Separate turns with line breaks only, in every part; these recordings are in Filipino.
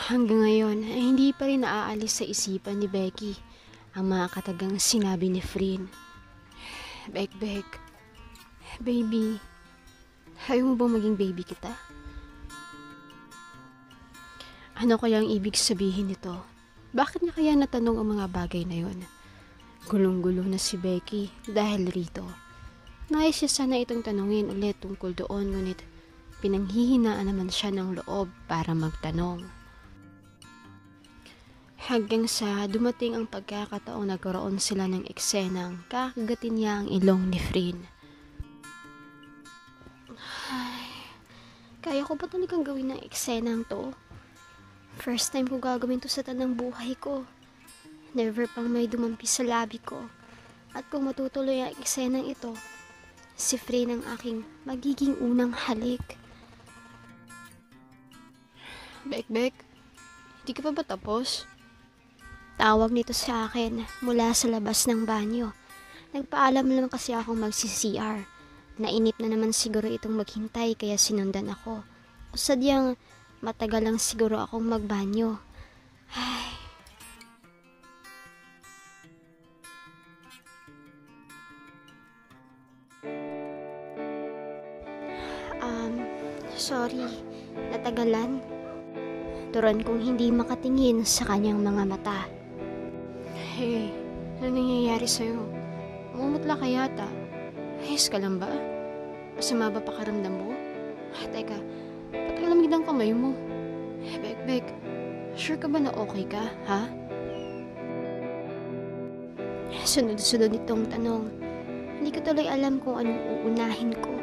Hanggang ngayon ay hindi pa rin naaalis sa isipan ni Becky ang mga katagang sinabi ni Frin. Bek, baby, ayaw mo bang maging baby kita? Ano kaya ang ibig sabihin nito? Bakit niya kaya natanong ang mga bagay na yon? Gulong-gulo na si Becky dahil rito. Nais siya sana itong tanungin ulit tungkol doon, ngunit pinanghihinaan naman siya ng loob para magtanong. Hanggang sa dumating ang pagkakataong nagkaroon sila ng eksenang kakagatin niya ang ilong ni Frin. Ay, kaya ko ba talagang gawin ng eksenang to? First time ko gagawin to sa tanang buhay ko. Never pang may dumampi sa labi ko. At kung matutuloy ang eksenang ito, si Frin ang aking magiging unang halik. Bek, hindi ka pa ba tapos? Tawag nito sa akin mula sa labas ng banyo. Nagpaalam lang kasi akong magsi-CR. Nainip na naman siguro itong maghintay kaya sinundan ako. O sadyang matagal lang siguro akong magbanyo. Ay. Sorry, natagalan. Turon kong hindi makatingin sa kanyang mga mata. Hey, ano nangyayari sa'yo? Umumutla ka yata. Ayos ka lang ba? Masama ba pakaramdam mo? Teka, ba't ang lamig ng kamay mo? Bek, sure ka ba na okay ka, ha? Sunod-sunod itong tanong. Hindi ko tuloy alam kung anong uunahin ko.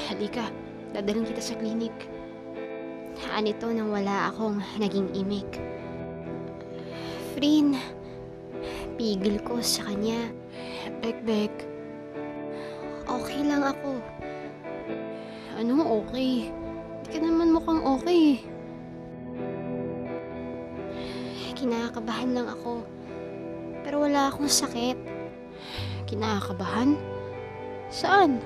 Halika, dadalhin kita sa klinik. Ito nang wala akong naging imik. Frin, pigil ko sa kanya. Bek, okay lang ako. Ano okay? Hindi ka naman mukhang okay. Kinakabahan lang ako. Pero wala akong sakit. Kinakabahan? Saan?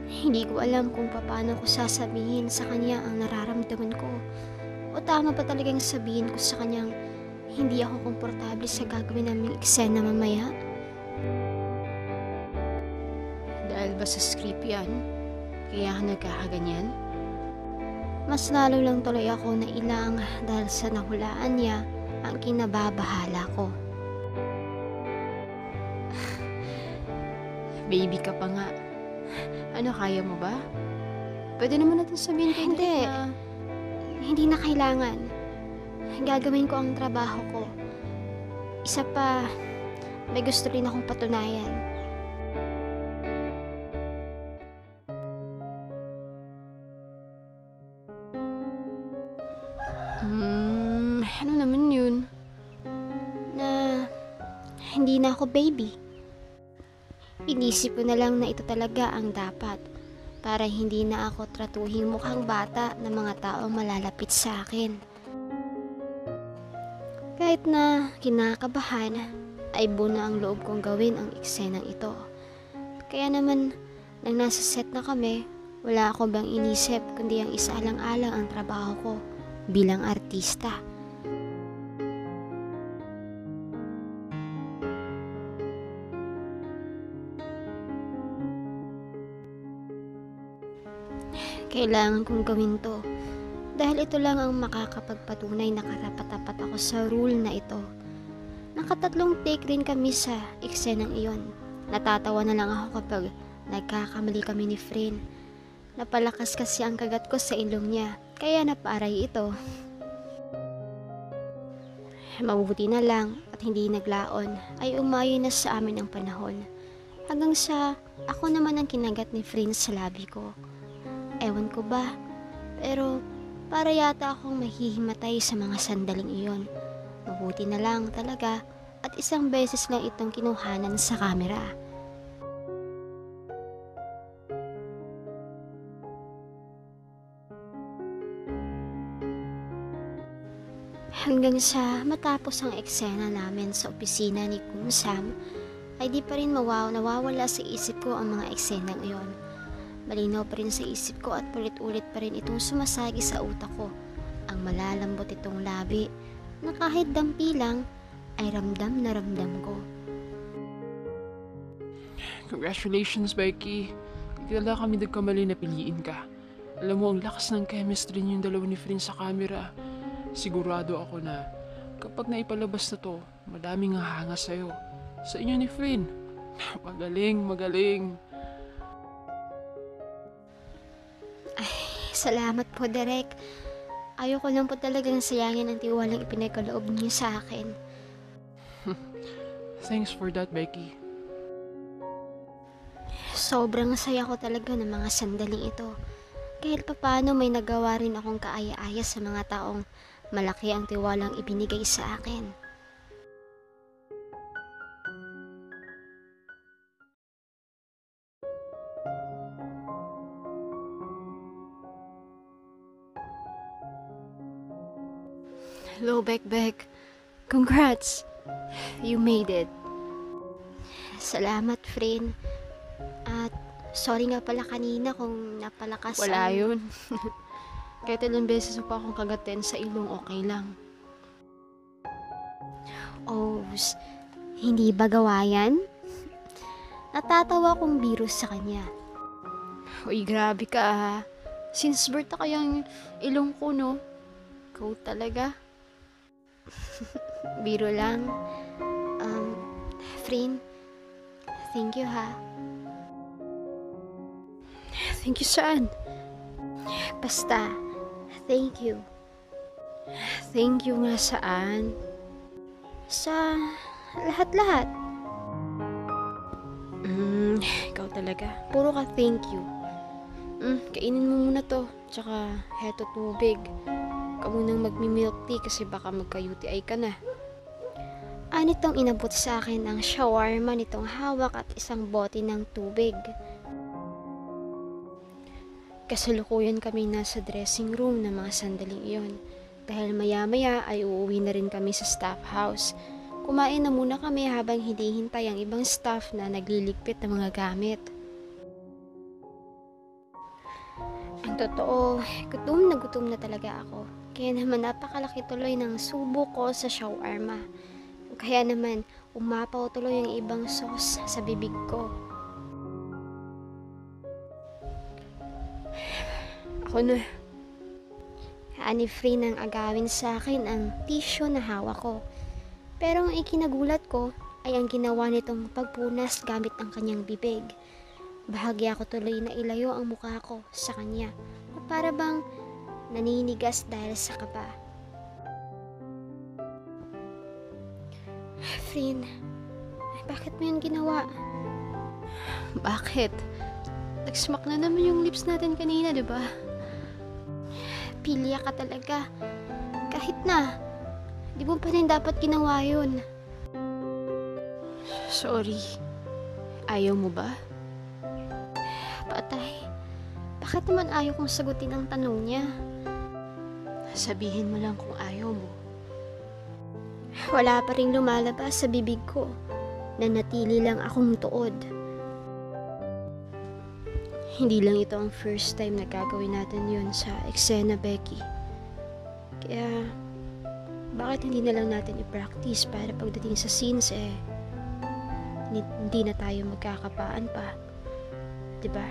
Hindi ko alam kung paano ko sasabihin sa kanya ang nararamdaman ko. O tama pa talagang sabihin ko sa kanyang hindi ako komportable sa gagawin naming eksena mamaya? Dahil ba sa script yan? Kaya ka nagkakaganyan? Mas lalo lang tuloy ako na ilang dahil sa nahulaan niya ang kinababahala ko. Baby ka pa nga. Ano, kaya mo ba? Pwede naman natin sabihin kay
Hindi.
na...
Hindi na kailangan. Gagawin ko ang trabaho ko. Isa pa, may gusto rin akong patunayan.
Ano naman yun?
Na hindi na ako baby. Inisip ko na lang na ito talaga ang dapat para hindi na ako tratuhing mukhang bata ng mga taong malalapit sa akin. Kahit na kinakabahan, ay buo na ang loob kong gawin ang eksenang ito. Kaya naman, nang nasa set na kami, wala ako bang inisip kundi ang isaalang-alang ang trabaho ko bilang artista. Kailangan kong gawin to dahil ito lang ang makakapagpatunay na karapat-dapat ako sa rule na ito. Nakatatlong take rin kami sa eksenang iyon. Natatawa na lang ako kapag nagkakamali kami ni Frin. Napalakas kasi ang kagat ko sa ilong niya, kaya napaaray ito. Mabuti na lang at hindi naglaon ay umayon na sa amin ang panahon. Hanggang sa ako naman ang kinagat ni Frin sa labi ko. Ewan ko ba, pero para yata akong mahihimatay sa mga sandaling iyon. Mabuti na lang talaga at isang beses lang itong kinuhanan sa kamera. Hanggang sa matapos ang eksena namin sa opisina ni Kung Sam, ay di pa rin nawawala sa isip ko ang mga eksenang iyon. Malinaw pa rin sa isip ko at ulit-ulit pa rin itong sumasagi sa utak ko. Ang malalambot itong labi na kahit dampi lang ay ramdam na ramdam ko.
Congratulations, Becky. Hindi talaga kami nagkamali na piliin ka. Alam mo, ang lakas ng chemistry niyong dalawa ni Frin sa camera. Sigurado ako na kapag naipalabas na to, madaming hahanga sa'yo. Sa inyo ni Frin. Magaling, magaling.
Salamat po, Derek. Ayoko lang po talagang sayangin ang tiwalang ipinagkaloob niyo sa akin.
Thanks for that, Becky.
Sobrang saya ko talaga ng mga sandaling ito. Kahit papaano may nagawa rin akong kaaya-aya sa mga taong malaki ang tiwalang ibinigay sa akin.
Hello, Bekbek. Congrats! You made it.
Salamat, friend. At sorry nga pala kanina kung napalakas
Wala
ang-
yun. Kahit ilang beses mo pa akong kagatin sa ilong, okay lang.
Oh, hindi ba gawa yan? Natatawa kong biro sa kanya.
Uy, grabe ka ha. Since birth na kayang ilong ko, no? Ikaw talaga.
Biro lang. Friend, thank you ha.
Thank you, saan?
Basta, thank you.
Thank you nga saan?
Sa lahat-lahat.
Ikaw talaga. Puro ka thank you. Kainin mo muna to. Tsaka, heto tubig. Huwag ka munang magmi-milk tea kasi baka magka-UTI ka na.
Anitong inabot sa akin ang shawarma nitong hawak at isang bote ng tubig.
Kasalukuyan kami nasa dressing room ng mga sandaling iyon. Dahil maya-maya ay uuwi na rin kami sa staff house. Kumain na muna kami habang hinihintay ang ibang staff na nagliligpit ng mga gamit.
Ang totoo, gutom na talaga ako. Kaya naman napakalaki tuloy ng subo ko sa shawarma. Kaya naman umapaw tuloy ang ibang sauce sa bibig ko.
Ako na.
Ani free nang agawin sa akin ang tissue na hawak ko. Pero ang ikinagulat ko ay ang ginawa nitong pagpunas gamit ang kanyang bibig. Bahagya ko tuloy na ilayo ang mukha ko sa kanya. Para bang naninigas dahil sa kaba. Frin, bakit mo yun ginawa?
Bakit? Nag-smack na naman yung lips natin kanina, di ba?
Pilya ka talaga. Kahit na, di mo pa rin dapat ginawa yun.
Sorry. Ayaw mo ba?
Patay, bakit naman ayaw kong sagutin ang tanong niya?
Sabihin mo lang kung ayaw mo.
Wala pa rin lumalabas sa bibig ko. Nanatili lang akong tuod.
Hindi lang ito ang first time na gagawin natin yun sa eksena, Becky. Kaya, bakit hindi na lang natin i-practice para pagdating sa scenes hindi na tayo magkakapaan pa. Diba?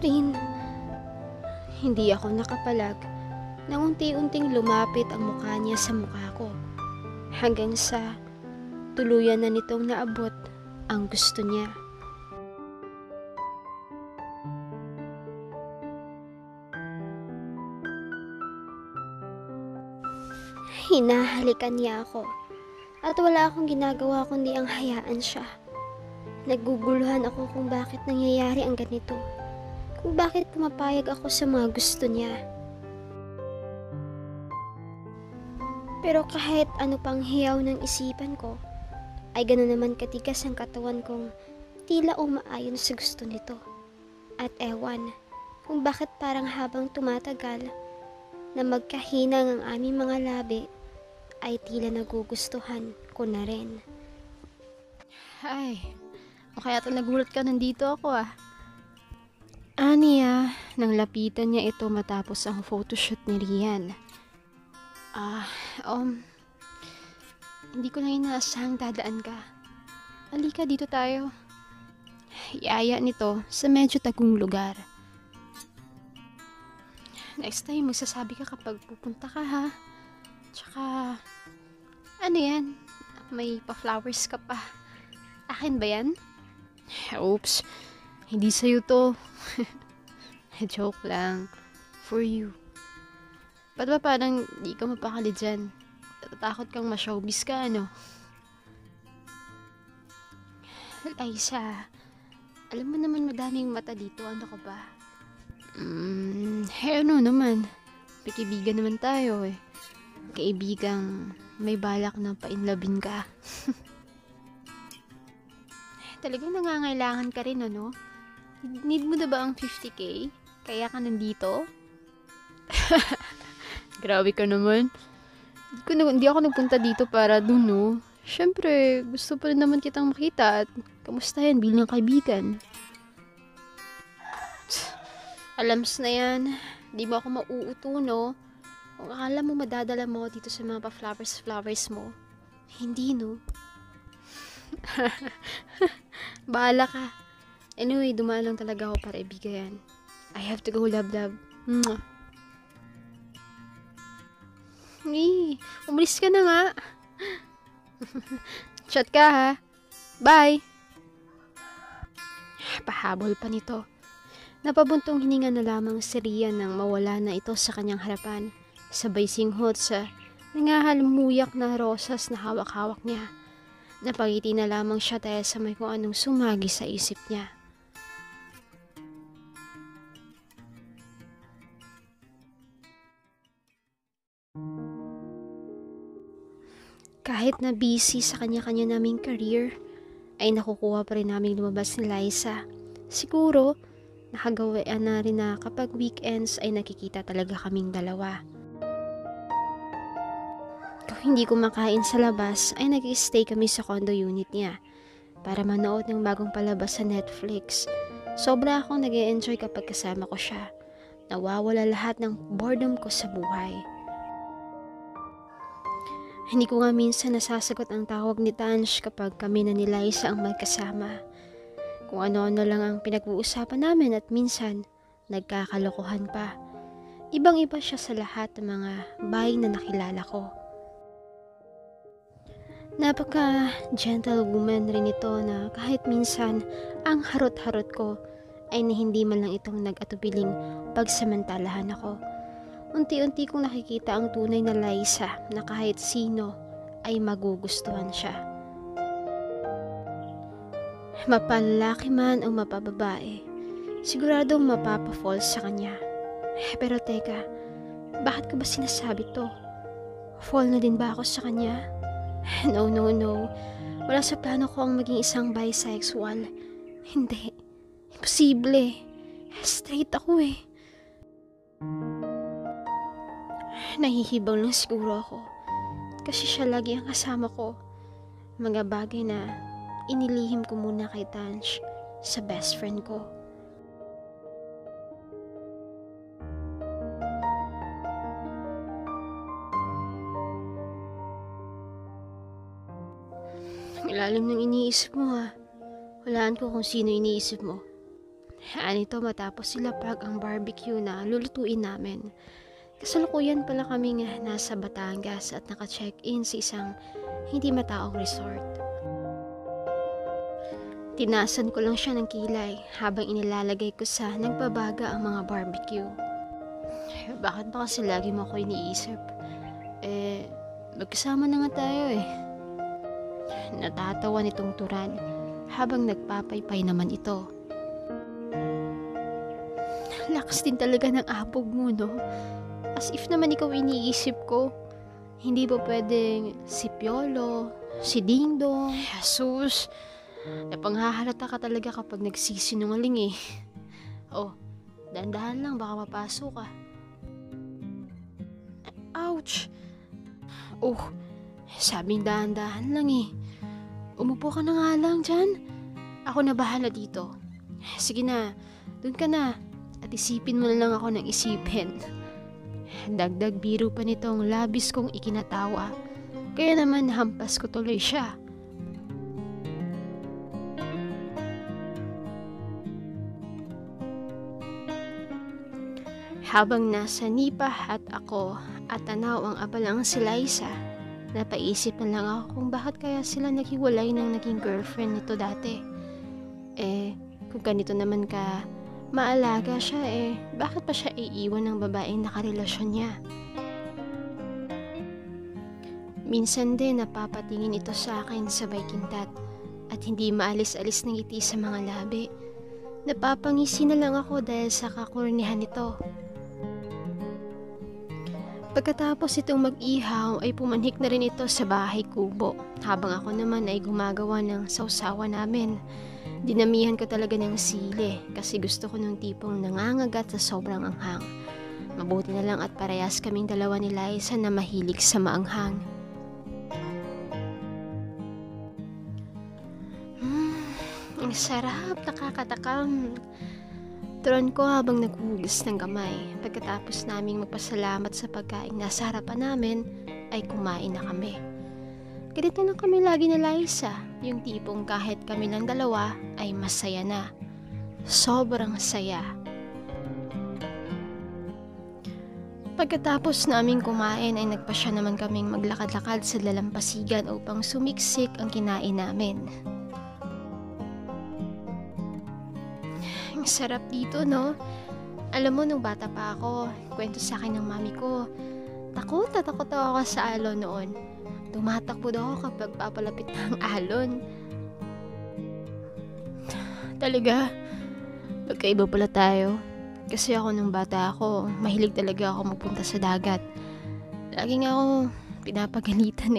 Frin,
Hindi ako nakapalag nang unti-unting lumapit ang mukha niya sa mukha ko. Hanggang sa tuluyan na nitong naabot ang gusto niya.
hinahalikan niya ako. At wala akong ginagawa kundi ang hayaan siya. Naguguluhan ako kung bakit nangyayari ang ganito. Kung bakit pumapayag ako sa mga gusto niya. Pero kahit ano pang hiyaw ng isipan ko, ay gano'n naman katigas ang katawan kong tila umaayon sa gusto nito. At ewan, kung bakit parang habang tumatagal na magkahinang ang aming mga labi, ay tila nagugustuhan ko na rin.
Ay, O kaya nagulat ka nandito ako Aniya, nang lapitan niya ito matapos ang photoshoot ni Rian. Hindi ko na inaasahang dadaan ka. Halika, dito tayo. Iaya nito sa medyo tagong lugar. Next time, magsasabi ka kapag pupunta ka ha. Tsaka, ano yan? May pa-flowers ka pa. Akin ba yan? Oops, hindi sa'yo to. Joke lang. For you. Ba't ba parang di ka mapakali dyan? Natatakot kang ma-showbiz ka, ano? Liza, alam mo naman madaming mata dito. Ano ka ba? Ano naman? Pikibigan naman tayo eh. Kaibigang may balak na painlabin ka. Talagang nangangailangan ka rin, ano? Need mo na ba ang 50k? Kaya ka nandito? Grabe ka naman. Hindi ako nagpunta dito para dun, no? Siyempre, gusto pa rin naman kitang makita at kamustahin bilang kaibigan. Alams na yan. Di mo ako mauuto, no? Kung akala mo madadala mo dito sa mga pa-flowers mo. Hindi, no? Bahala ka. Anyway, dumaan lang talaga ako para ibigayan. I have to go, love. Mwah. Umalis ka na nga. Chat ka ha. Bye. Pahabol pa nito. Napabuntong hininga na lamang si Rian nang mawala na ito sa kanyang harapan. Sabay singhot sa nangahalmuyak na rosas na hawak-hawak niya. Napangiti na lamang siya dahil sa may kung anong sumagi sa isip niya. Kahit na busy sa kanya-kanya naming career, ay nakukuha pa rin naming lumabas ni Liza. Siguro, nakagawaan na rin na kapag weekends ay nakikita talaga kaming dalawa. Kung hindi kumakain sa labas, ay nag-stay kami sa condo unit niya para manood ng bagong palabas sa Netflix. Sobra akong nag-e-enjoy kapag kasama ko siya. Nawawala lahat ng boredom ko sa buhay. Hindi ko nga minsan nasasagot ang tawag ni Tansh kapag kami na ni Liza ang magkasama. Kung ano-ano lang ang pinag-uusapan namin at minsan, nagkakalokohan pa. Ibang-iba siya sa lahat ng mga bahay na nakilala ko. Napaka-gentle woman rin ito na kahit minsan ang harot-harot ko ay hindi man lang itong nag-atubiling pagsamantalahan ako. Unti-unti kong nakikita ang tunay na Liza na kahit sino ay magugustuhan siya. Mapalaki man o mapababae, siguradong mapapa-fall sa kanya. Pero teka, bakit ko ba sinasabi to? Fall na din ba ako sa kanya? No. Wala sa plano ko ang maging isang bisexual. Hindi. Imposible. Straight ako eh. Nahihibang lang siguro ako. Kasi siya lagi ang kasama ko. Mga bagay na inilihim ko muna kay Tansh sa best friend ko. Ang ilalim ng iniisip mo ha. Walaan ko kung sino iniisip mo. Anito matapos silapag ang barbecue na lulutuin namin. Kasalukuyan pala kaming nasa Batangas at naka-check-in sa isang hindi mataong resort. Tinasan ko lang siya ng kilay habang inilalagay ko sa nagbabaga ang mga barbecue. Bakit ba kasi lagi mo ako iniisip? Magkasama na nga tayo eh. Natatawa nitong Turan habang nagpapaypay naman ito. Lakas din talaga ng abog mo, no? As if naman ikaw iniisip ko. Hindi ba pwedeng si Piolo, si Dingdong? Jesus, napanghahalata ka talaga kapag nagsisinungaling eh. Oh, dahan-dahan lang, baka mapasok ka. Ouch! Oh, sabing dahan-dahan lang eh. Umupo ka na nga lang dyan. Ako na bahala dito. Sige na, dun ka na. At isipin mo na lang ako ng isipin. Dagdag biro pa nitong labis kong ikinatawa. Kaya naman hampas ko tuloy siya. Habang nasa nipa at ako at tanaw ang abalang si Liza, napaisip na lang ako kung bakit kaya sila naghiwalay ng naging girlfriend nito dati. Kung ganito naman ka maalaga siya, bakit pa siya iiwan ng babaeng nakarelasyon niya? Minsan din napapatingin ito sa akin sabay kintat at hindi maalis-alis ng ngiti sa mga labi. Napapangisi na lang ako dahil sa kakurnihan nito. Pagkatapos itong mag-ihaw ay pumanhik na rin ito sa bahay kubo habang ako naman ay gumagawa ng sausawa namin. Dinamihan ko talaga ng sili kasi gusto ko ng tipong nangangagat sa sobrang anghang. Mabuti na lang at parehas kaming dalawa ni Liza na mahilig sa maanghang. Ang sarap, nakakatakam. Turon ko habang naghuhugas ng kamay. Pagkatapos naming magpasalamat sa pagkain nasa harapan namin, ay kumain na kami. Ganito lang kami lagi na Liza, yung tipong kahit kami lang dalawa ay masaya na. Sobrang saya. Pagkatapos naming kumain ay nagpasya naman kaming maglakad-lakad sa dalampasigan upang sumiksik ang kinain namin. Ang sarap dito, no? Alam mo, nung bata pa ako, kwento sa akin ng mami ko, takot ako sa alon noon. Tumatakbo daw ako kapag papalapit ng alon. Talaga, magkaiba pala tayo. Kasi ako nung bata ako, mahilig talaga ako magpunta sa dagat. Lagi nga ako pinapagalitan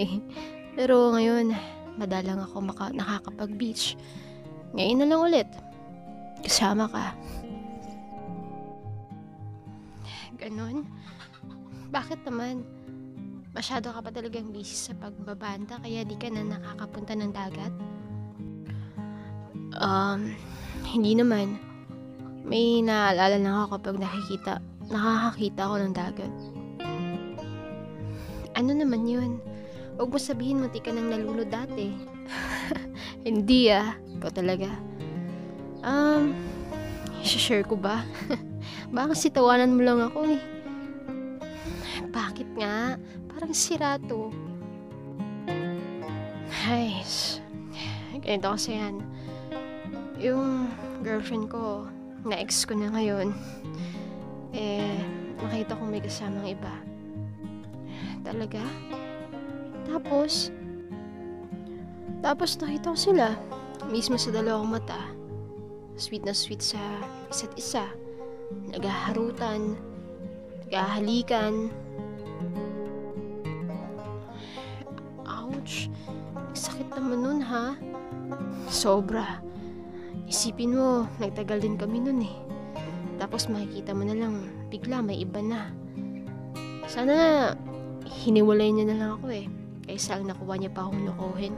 Pero ngayon, madalang ako nakakapag-beach. Ngayon na lang ulit. Kasama ka. Ganon? Bakit naman? Masyado ka pa talagang busy sa pagbabanta kaya di ka na nakakapunta ng dagat? Hindi naman. May naalala lang ako kapag nakakakita ako ng dagat. Ano naman yun? Huwag mo sabihin mo di ka nang nalunod dati. Hindi ikaw talaga. Share ko ba? Baka kasi tawanan mo lang ako Bakit nga? Parang sira to. Ay, ganito kasi yan. Yung girlfriend ko, na-ex ko na ngayon, nakita ko may kasamang iba. Talaga? Tapos nakita ko sila, mismo sa dalawang mata. Sweet na sweet sa isa't isa. Naghaharutan, naghahalikan. Ouch! Sakit naman nun, ha? Sobra. Isipin mo, nagtagal din kami nun Tapos makikita mo na lang, bigla may iba na. Sana hiniwalay niya na lang ako kaysa ang nakuha niya pa akong lokohin.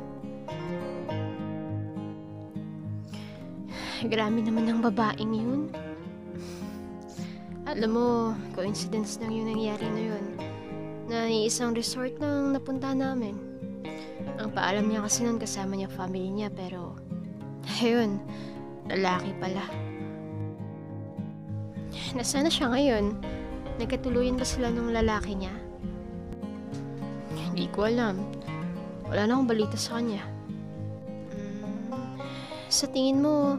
Grabe naman ang babaeng yun. Alam mo, coincidence lang yung nangyari na yun. Na isang resort lang napunta namin. Ang paalam niya kasi nun kasama niya family niya pero ayun, lalaki pala. Nasaan na siya ngayon? Nagkatuluyan ba sila ng lalaki niya? Hindi ko alam. Wala na akong balita sa kanya. Sa tingin mo,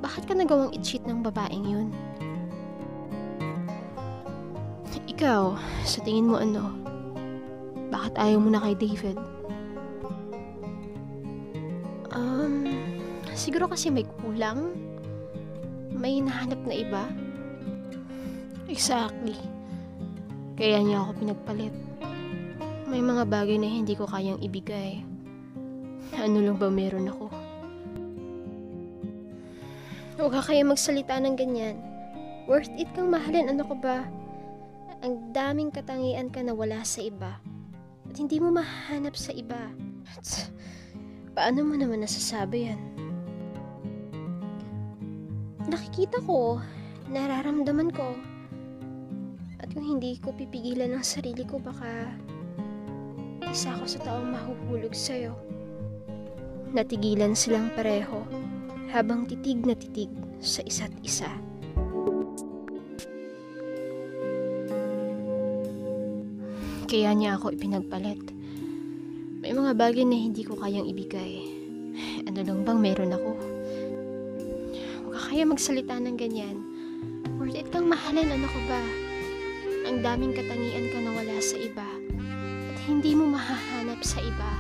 bakit ka nagawang i-cheat ng babaeng yun? Ikaw, sa tingin mo ano? Bakit ayaw mo na kay David? Siguro kasi may kulang. May nahanap na iba. Exactly. Kaya niya ako pinagpalit. May mga bagay na hindi ko kayang ibigay. Ano lang ba meron ako? Huwag ka kaya magsalita ng ganyan. Worth it kang mahalin, ano ko ba? Ang daming katangian ka na wala sa iba. At hindi mo mahanap sa iba. Paano mo naman nasasabi yan?
Nakikita ko, nararamdaman ko. At kung hindi ko pipigilan ang sarili ko, baka isa ako sa taong mahuhulog sa'yo. Natigilan silang pareho habang titig na titig sa isa't isa. Kaya niya ako ipinagpalit. May mga bagay na hindi ko kayang ibigay. Ano lang bang meron ako? Huwag ka kaya magsalita ng ganyan. Worth it kang mahalin, ano ko ba? Ang daming katangian ka na wala sa iba. At hindi mo mahahanap sa iba.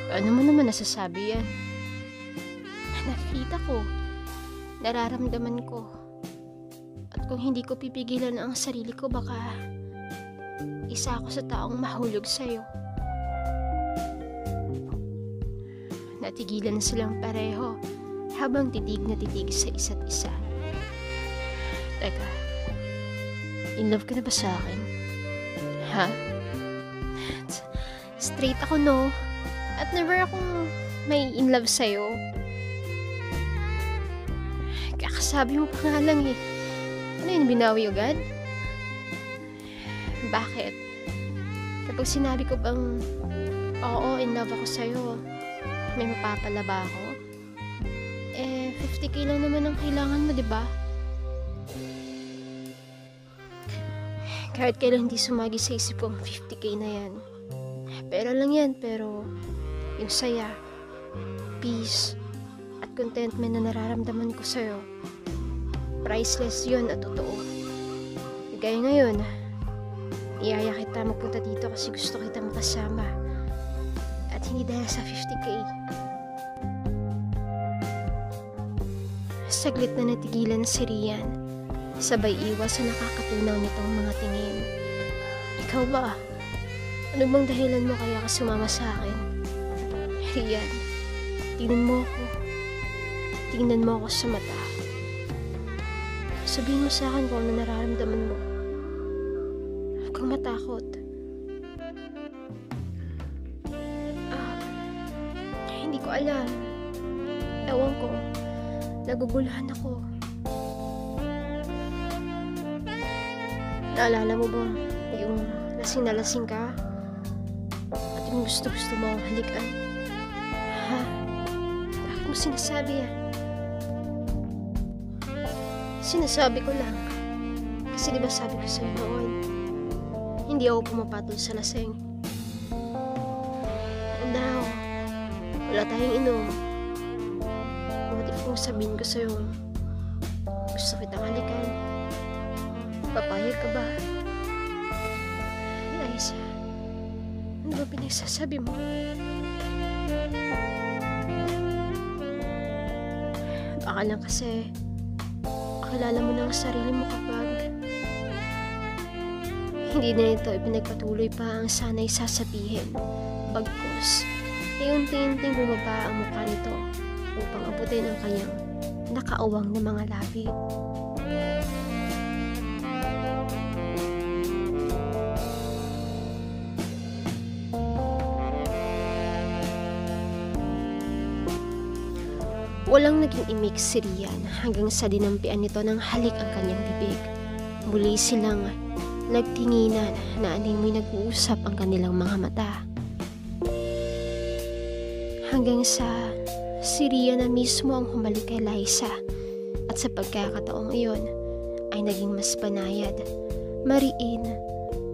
Ano mo naman nasasabi yan? Nakita ko. Nararamdaman ko. At kung hindi ko pipigilan ang sarili ko, baka isa ako sa taong mahulog sa'yo. Natigilan silang pareho habang titig na titig sa isa't isa. Teka, in love ka na ba sa akin? Ha? Straight ako, no? At never akong may in love sa'yo. Kakasabi mo pa nga lang eh. Ano yun, binawi agad? Bakit? Kapag sinabi ko bang oo, in love ako sa'yo, may mapapala ba ako? 50k lang naman ang kailangan mo, diba? Kahit kailan hindi sumagi sa isip ko ang 50k na yan. Pero lang yan, pero yung saya, peace, at contentment na nararamdaman ko sa'yo, priceless yun at totoo. Gaya ngayon, iyaya kita magpunta dito kasi gusto kita makasama. At hindi dahil sa 50k. Saglit na natigilan si Rian. Sabay iwas sa nakakatunaw nitong mga tingin. Ikaw ba? Ano bang dahilan mo kaya ka sumama sa akin? Rian, tingnan mo ako. Tingnan mo ako sa mata. Sabihin mo sa akin kung ano nararamdaman mo. Huwag kang matakot. Hindi ko alam. Ewan ko. Naguguluhan ako. Naalala mo ba yung lasing na lasing ka? At yung gusto-gusto mo akong halikan? Ha? Bakit mo sinasabi yan? Sinasabi ko lang. Kasi diba sabi ko sa'yo noon, hindi ako pumapatol sa lasing. And now, wala tayong inom. What if kung sabihin ko sa'yo, gusto kitang halikan? Papayag ka ba? Liza, ano ba pinagsasabi mo? Baka lang kasi makilala mo na ang sarili mo kapag hindi na ito ipinagpatuloy pa ang sana'y sasabihin. Bagkus, unti-unting bumaba ang mukha nito upang abutin ang kanyang nakaawang na mga labi. Walang naging imik si Rian hanggang sa dinampian nito ng halik ang kanyang bibig. Muli silang nagtinginan na animoy nag-uusap ang kanilang mga mata. Hanggang sa si Rian na mismo ang humalik kay Liza at sa pagkakataong iyon ay naging mas panayad, mariin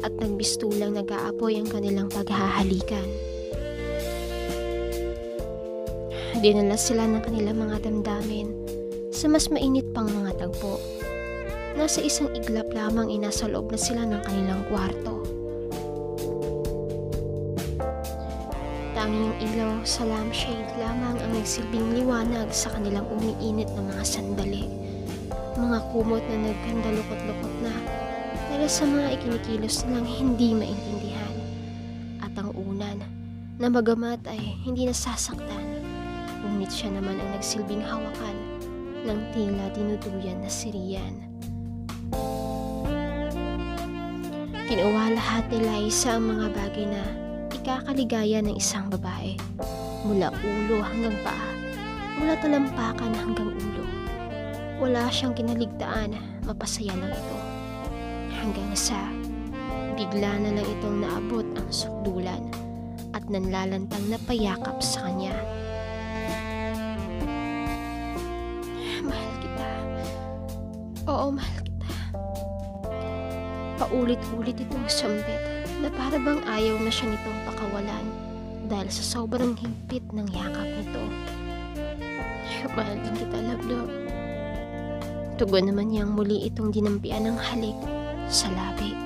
at nagbistulang nag-aapoy ang kanilang paghahalikan. Dinala sila ng kanilang mga damdamin sa mas mainit pang mga tagpo. Nasa isang iglap lamang inasa loob na sila ng kanilang kwarto. Tanging ilaw sa lampshade lamang ang nagsilbing liwanag sa kanilang umiinit na mga sandali. Mga kumot na nagkandalukot-lukot na dahil sa mga ikinikilos nilang hindi maintindihan. At ang unan na magamat ay hindi nasasaktan. Ngunit siya naman ang nagsilbing hawakan ng tila dinuduyan na si Rian. Kinuha lahat ni Liza ang mga bagay na ikakaligaya ng isang babae, mula ulo hanggang paa, mula talampakan hanggang ulo. Wala siyang kinaligtaan, mapasaya lang ito. Hanggang sa bigla na lang itong naabot ang sukdulan at nanlalantang na payakap sa kanya. Mahal kita. Oo, mahal kita. Paulit-ulit itong sambit na para bang ayaw na siya nitong pakawalan dahil sa sobrang higpit ng yakap nito. Mahal din kita, love. Tugon naman niyang muli itong dinampian ng halik sa labi.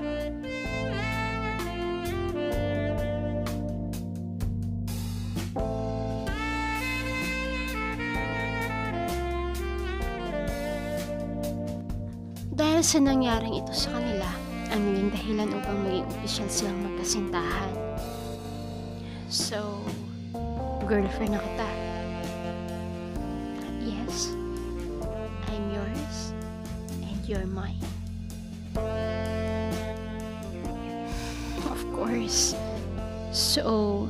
Dahil sa nangyaring ito sa kanila, ang naging dahilan upang maging opisyal silang magkasintahan. So, girlfriend na kita. Yes, I'm yours and you're mine. Of course. So,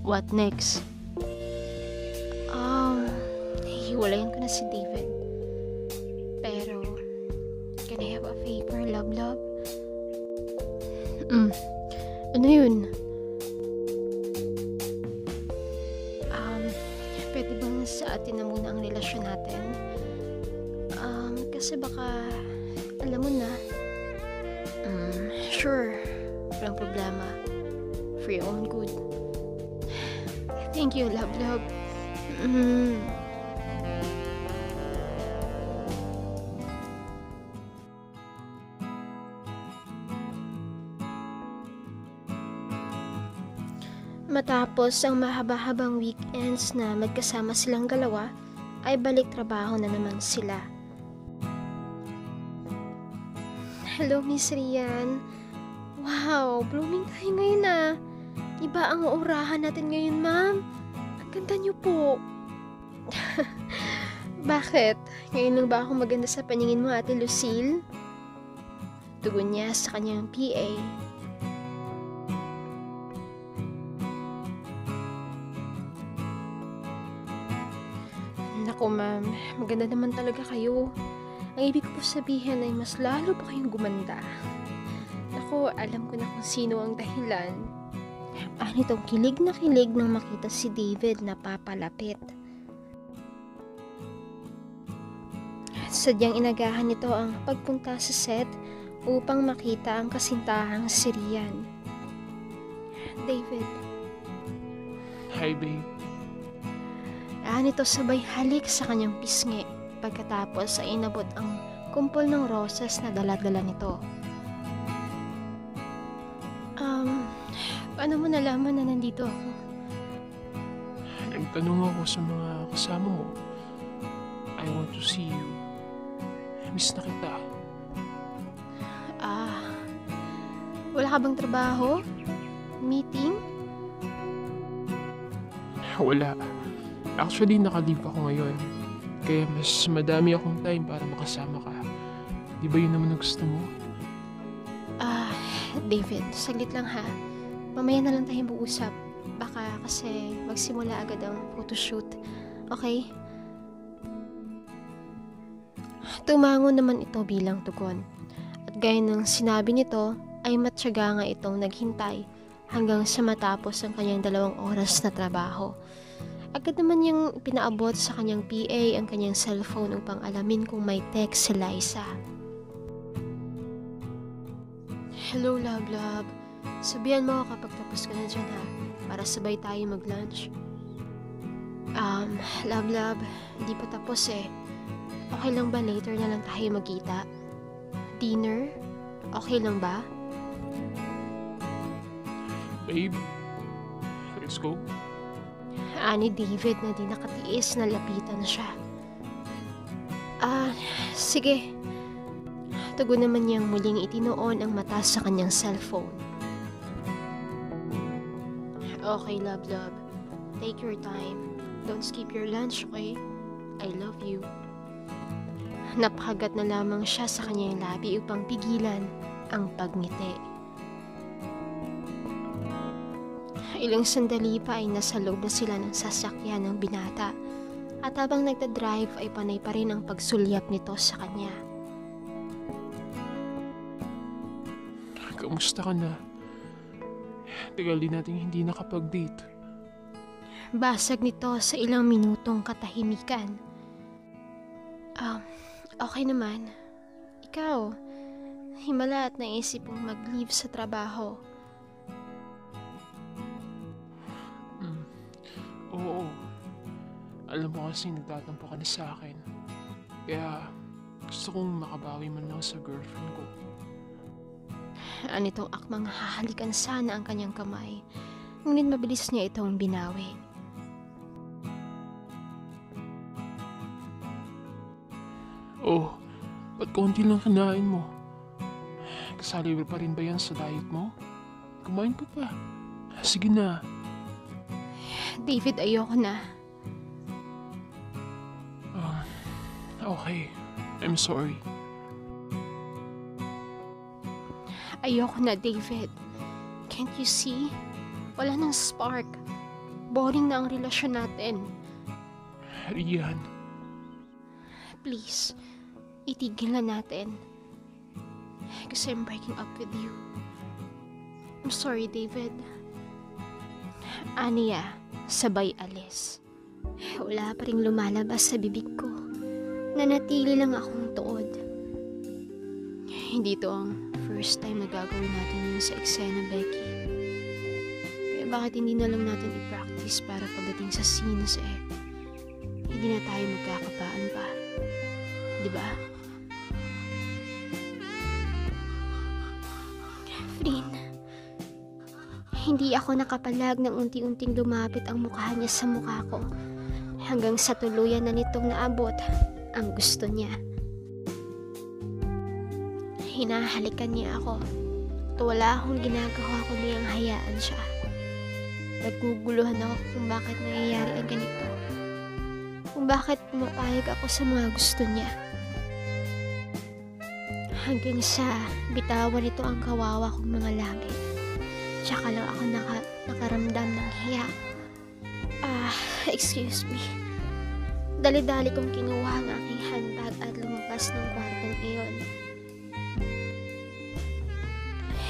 what next? Hiwalayan ko na si David. Pero, can I have a favor, love? Ano yun? Pwede bang sa atin na muna ang relasyon natin? Kasi baka, alam mo na. Sure. Walang problema. For your own good. Thank you, love. Matapos ang mahaba-habang weekends na magkasama silang dalawa, ay balik trabaho na naman sila. Hello, Miss Rian. Wow, blooming tayo ngayon ah. Iba ang urahan natin ngayon, ma'am. Ang ganda niyo po. Bakit? Ngayon lang ba ako maganda sa paningin mo, Ate Lucille? Tugon niya sa kanyang PA. Naku ma'am, maganda naman talaga kayo. Ang ibig ko po sabihin ay mas lalo pa kayong gumanda. Naku, alam ko na kung sino ang dahilan. Nitong kilig na kilig nang makita si David na papalapit. Sadyang inagahan nito ang pagpunta sa set upang makita ang kasintahang si Rian. David.
Hi, babe.
Nito sabay halik sa kanyang pisngi pagkatapos ay inabot ang kumpol ng rosas na dala-dala nito. Paano mo nalaman na nandito ako?
Nagtanong ako sa mga kasama mo. I want to see you. Miss na kita.
Wala ka bang trabaho? Meeting?
Wala. Actually, naka-leave ako ngayon. Kaya mas madami akong time para makasama ka. Di ba yun naman ang gusto mo?
David, saglit lang ha. Mamaya na lang tayong mag-usap. Baka kasi magsimula agad ang photoshoot. Okay? Tumango naman ito bilang tugon. At gaya ng sinabi nito, ay matyaga nga itong naghintay hanggang sa matapos ang kanyang 2 oras na trabaho. Agad naman niyang pinaabot sa kanyang PA ang kanyang cellphone upang alamin kung may text si Liza. Hello, love. Sabihan mo ako kapag tapos ka na dyan ha, para sabay tayo mag-lunch. Love, hindi pa tapos eh. Okay lang ba later na lang tayo magkita? Dinner? Okay lang ba?
Babe, let's go.
Ani David na di nakatiis na lapitan siya. Sige. Tugon naman niyang muling itinoon ang mata sa kanyang cellphone. Okay, love. Take your time. Don't skip your lunch, okay? I love you. Napakagat na lamang siya sa kanyang labi upang pigilan ang pagngiti. Ilang sandali pa ay nasa loob na sila ng sasakyan ng binata At habang nagdadrive ay panay pa rin ang pagsulyap nito sa kanya.
Kamusta ka na? Tagal din nating hindi nakapag-date.
Basag nito sa ilang minutong katahimikan. Okay naman. Ikaw, himala at naisip mong mag-leave sa trabaho.
Oo. Alam mo kasi nagtatampo ka na sa akin. Kaya gusto kong makabawi man lang sa girlfriend ko.
Anitong akmang hahalikan sana ang kanyang kamay, ngunit mabilis niya itong binawi.
Oh, ba't konti lang kinain mo? Kasali pa rin ba yan sa diet mo? Kumain ka pa. Sige na.
David, ayoko na.
Okay. I'm sorry.
Ayoko na, David. Can't you see? Wala nang spark. Boring na ang relasyon natin.
Rian,
Please, itigil na natin. Kasi I'm breaking up with you. I'm sorry, David. Aniya, sabay alis. Wala pa ring lumalabas sa bibig ko. Nanatili lang akong tuod. Hindi to ang first time na gagawin natin yun sa eksena, Becky. Kaya bakit hindi na lang natin i-practice para pagdating sa scenes hindi na tayo magkakapaan pa. Diba? Flynn, hindi ako nakapalag nang unti-unting lumapit ang mukha niya sa mukha ko hanggang sa tuluyan na nitong naabot ang gusto niya. Hinahalikan niya ako at wala akong ginagawa kundi ang hayaan siya. Naguguluhan ako kung bakit nangyayari ang ganito. Kung bakit pumapayag ako sa mga gusto niya. Hanggang sa bitawan nito ang kawawa kong mga labi. Tsaka lang ako nakaramdam ng hiya. Excuse me. Dali-dali kong kinuha ang aking handbag at lumabas ng kwartong iyon.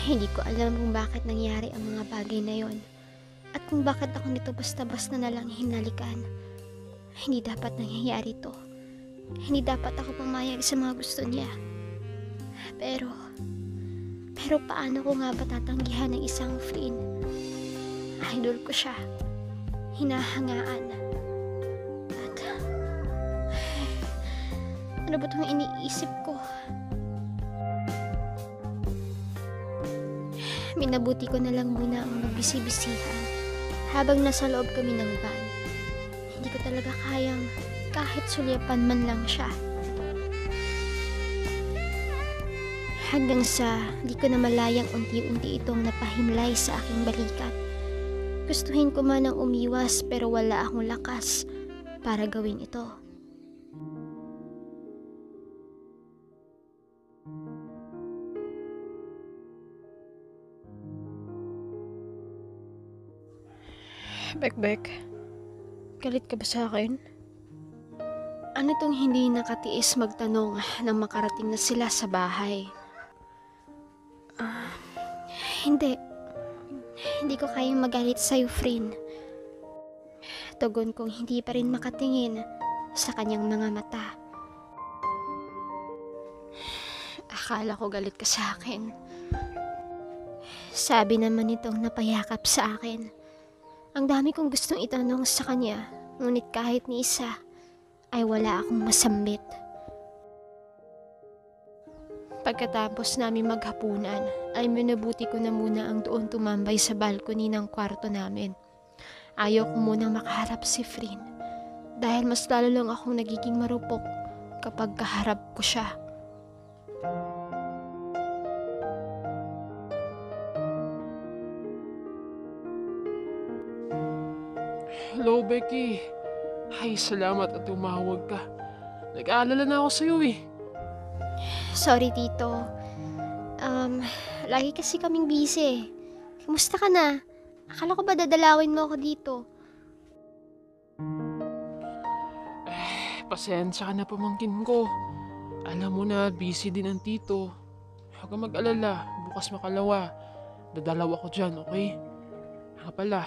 Hindi ko alam kung bakit nangyari ang mga bagay na yon. At kung bakit ako nito basta-basta na lang hinalikan. Hindi dapat nangyayari to. Hindi dapat ako pumayag sa mga gusto niya. Pero paano ko nga ba tatanggihan ng isang Flynn? Idol ko siya. Hinahangaan. At ano ba itong iniisip ko? Minabuti ko na lang muna ang magbisi-bisihan habang nasa loob kami ng van. Hindi ko talaga kayang kahit sulyapan man lang siya. Hanggang sa di ko na malayang unti-unti itong napahimlay sa aking balikat. Gustuhin ko man ang umiwas pero wala akong lakas para gawin ito. Bek, galit ka ba sa akin? Ano tong hindi nakatiis magtanong nang makarating na sila sa bahay? Hindi ko kayang magalit sa'yo, Flynn. Tugon kong hindi pa rin makatingin sa kanyang mga mata. Akala ko galit ka sa akin. Sabi naman nitong napayakap sa akin. Ang dami kong gustong itanong sa kanya, ngunit kahit ni isa, ay wala akong masambit. Pagkatapos namin maghapunan, ay minabuti ko na muna ang doon tumambay sa balcony ng kwarto namin. Ayaw ko munang makaharap si Flynn, dahil mas lalo lang akong nagiging marupok kapag kaharap ko siya.
Hello, Becky. Ay, salamat at tumawag ka. Nag-aalala na ako sa'yo
Sorry, Tito. Lagi kasi kaming busy. Kamusta ka na? Akala ko ba dadalawin mo ako dito?
Pasensya ka na pamangkin ko. Alam mo na, busy din ang tito. Huwag kang mag-alala, bukas makalawa. Dadalaw ako dyan, okay? Nga pala,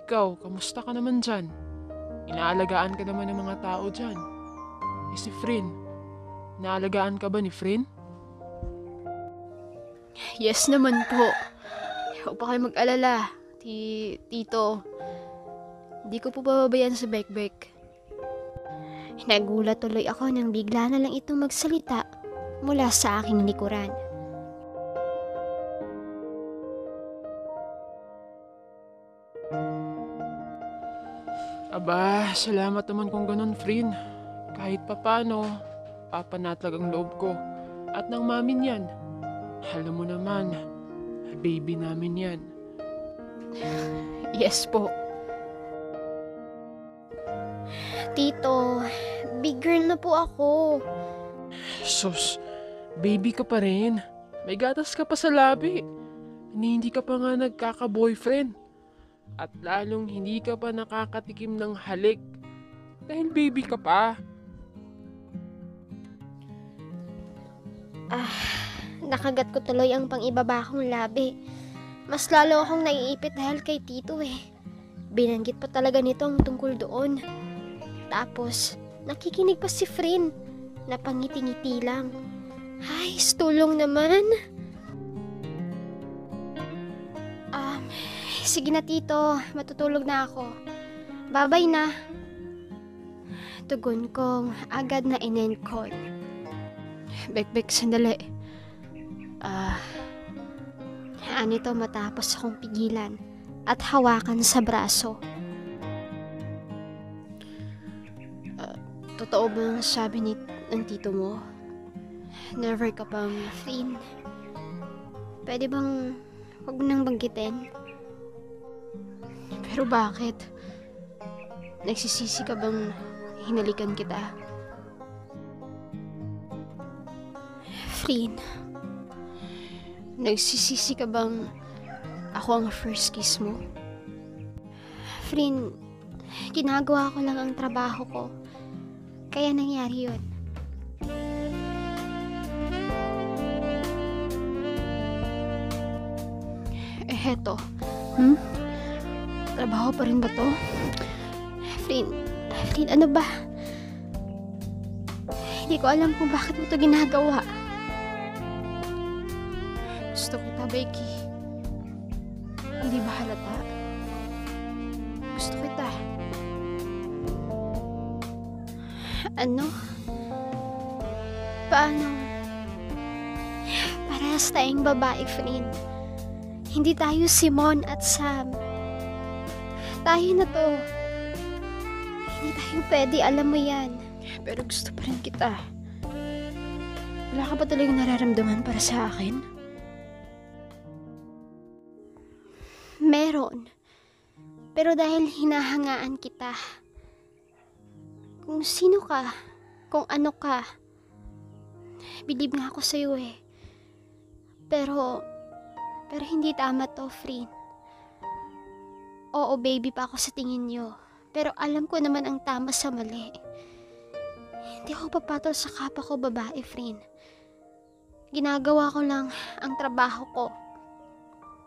ikaw, kamusta ka naman dyan? Inaalagaan ka naman ng mga tao dyan. Eh si Frin, inaalagaan ka ba ni Frin?
Yes naman po. Huwag pa kayo mag-alala, tito. Hindi ko po pababayaan sa Bekbek.
Nagulat tuloy ako nang bigla na lang itong magsalita mula sa aking likuran.
Aba, salamat naman kung ganun, Frin. Kahit papano, papanatag ang loob ko. At ng mamin yan. Alam mo naman, baby namin yan.
Yes po.
Tito, big girl na po ako.
Sus, baby ka pa rin. May gatas ka pa sa labi. Hindi ka pa nga nagkaka-boyfriend. At lalong hindi ka pa nakakatikim ng halik. Dahil baby ka pa.
Nakagat ko tuloy ang pang-ibaba kong labi. Mas lalo akong naiipit dahil kay Tito eh. Binanggit pa talaga nito ang tungkol doon. Tapos, nakikinig pa si Frin. Napangiti-ngiti lang. Ay, stulong naman. Sige na Tito, matutulog na ako. Babay na. Tugon kong agad na in-end call.
Bekbek, sandali.
Anito matapos akong pigilan at hawakan sa braso.
Totoo ba ang sabi ng tito mo? Never ka pang...
Frin, pwede bang huwag mo nang banggitin?
Pero bakit? Nagsisisi ka bang hinalikan kita?
Frin,
Nagsisisi ka bang ako ang first kiss mo?
Frin, ginagawa ko lang ang trabaho ko. Kaya nangyari yun.
Heto. Trabaho pa rin ba to?
Frin, ano ba? Hindi ko alam kung bakit mo to ginagawa.
Gusto kita, Becky. Hindi ba halata? Gusto kita.
Ano? Paano? Parehas tayong babae, Frin. Hindi tayo Simon at Sam. Tayo na to. Hindi tayo pwede, alam mo yan.
Pero gusto pa rin kita. Wala ka ba talagang nararamdaman para sa akin?
Meron. Pero dahil hinahangaan kita, kung sino ka, kung ano ka, believe nga ako sa'yo eh. Pero hindi tama to, Frin. Oo, baby pa ako sa tingin nyo. Pero alam ko naman ang tama sa mali. Hindi ako papatol sa kapwa ko babae, Frin. Ginagawa ko lang ang trabaho ko.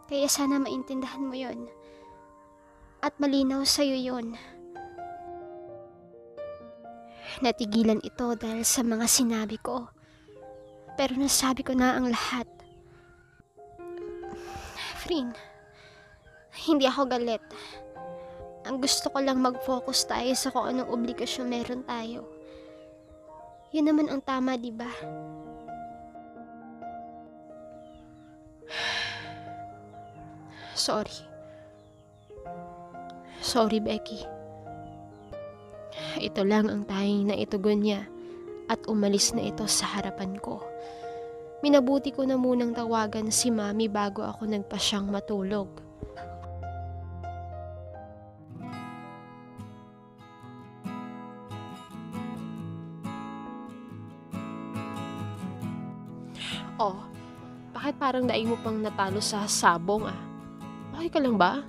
Kaya sana maintindihan mo yon. At malinaw sa'yo yon. Natigilan ito dahil sa mga sinabi ko. Pero nasabi ko na ang lahat. Frin, hindi ako galit. Ang gusto ko lang mag-focus tayo sa kung anong obligasyon meron tayo. Yun naman ang tama, di ba?
Sorry. Sorry, Becky. Ito lang ang tanging naitugon niya at umalis na ito sa harapan ko. Minabuti ko na munang tawagan si Mami bago ako nagpasyang matulog. Oh, bakit parang daig mo pang natalo sa sabong ah? Okay ka lang ba?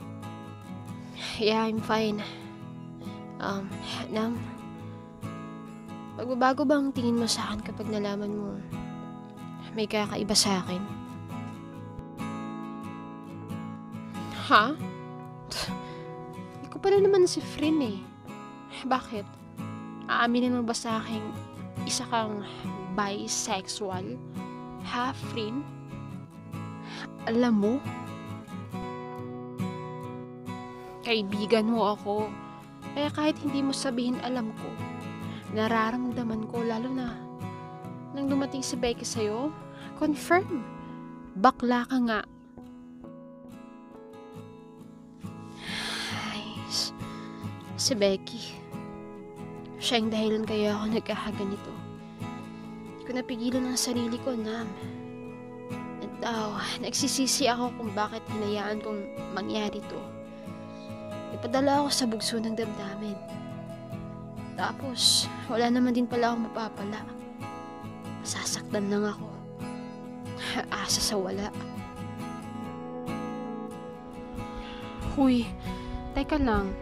Yeah, I'm fine. Nam,
Magbabago ba ang tingin mo sa akin kapag nalaman mo may kakaiba sa akin? Ha? Hindi ko pa rin naman si Frin eh. Bakit? Aaminin mo ba sa akin isa kang bisexual? Ha, Frin? Alam mo, kaibigan mo ako. Kaya kahit hindi mo sabihin alam ko, nararamdaman ko lalo na nang dumating si Becky sa'yo, confirm. Bakla ka nga. Ay, si Becky. Siya yung dahilan kaya ako nagkakaganito. Hindi ko napigilan ang sarili ko, Nam. At nagsisisi ako kung bakit hinayaan kong mangyari to. Ipadala ako sa bugso ng damdamin. Tapos, wala naman din pala akong mapapala. Masasaktan lang ako. Asa sa wala. Huy, teka lang.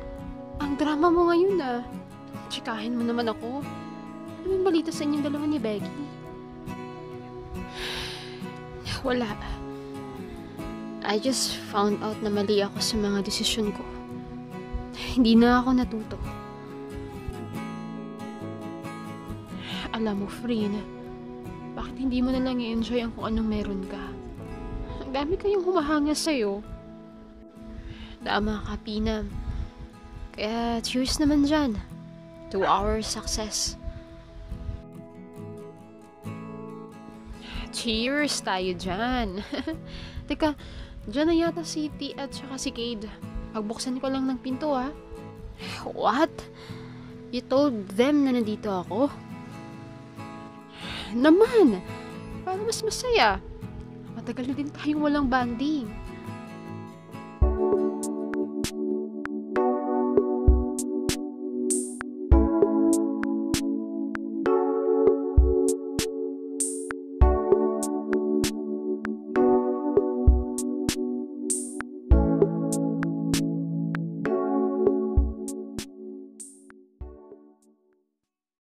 Ang drama mo ngayon ah. Tsikahin mo naman ako. Ano yung balita sa inyong dalawa ni Becky? Wala. I just found out na mali ako sa mga desisyon ko. Hindi na ako natuto. Alam mo, Frin, bakit hindi mo na lang i-enjoy ang kung anong meron ka? Ang dami kayong humahanga sa'yo. Tama ka, Pinam. Kaya cheers naman dyan to our success. Cheers tayo dyan. Teka, dyan na yata si T at saka si Cade. Pagbuksan ko lang ng pinto ah. What? You told them na nandito ako? Naman! Para mas masaya. Matagal na din tayong walang banding.